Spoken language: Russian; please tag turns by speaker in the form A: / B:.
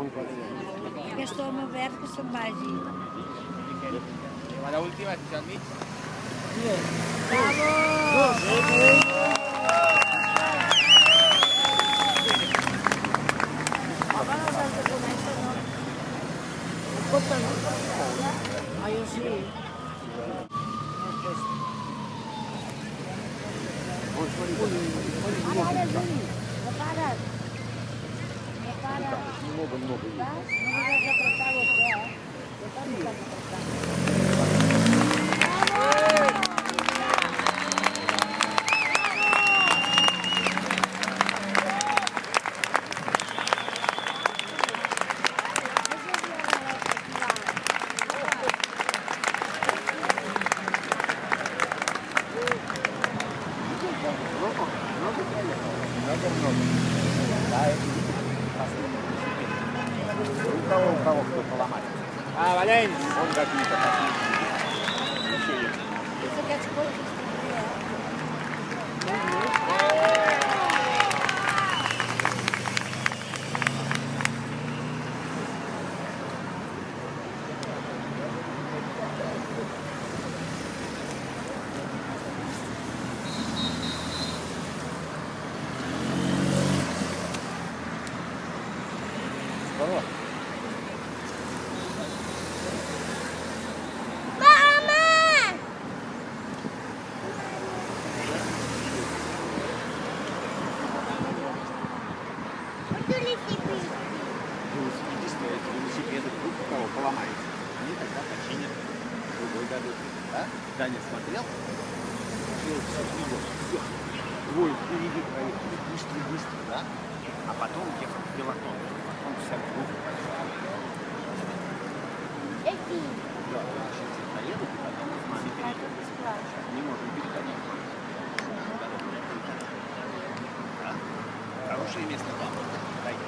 A: Questo home verd che sono magi.
B: Ma la ultima ti siamo lì?
A: Bravo! Ma non tanto come sono. Ah, io sì. Guarda lì, lo para.
C: Di nuovo.
A: Non vedo che portavo qua.
B: Ah, Valencia!
C: Он какие-то такие.
A: Questo che ascolti
C: Здорово. Велосипедисты, эти велосипеды вдруг у кого поломаются. Они тогда починят, другой дадут. Да? Даня смотрел? Все видел. Все. Двое впереди проехали. Быстро, да? А потом ехал пилотон. Потом вся группа пошла. Да, сейчас доедут, и потом с нами перейдем. Не можем переходить. Да? Хорошее место там.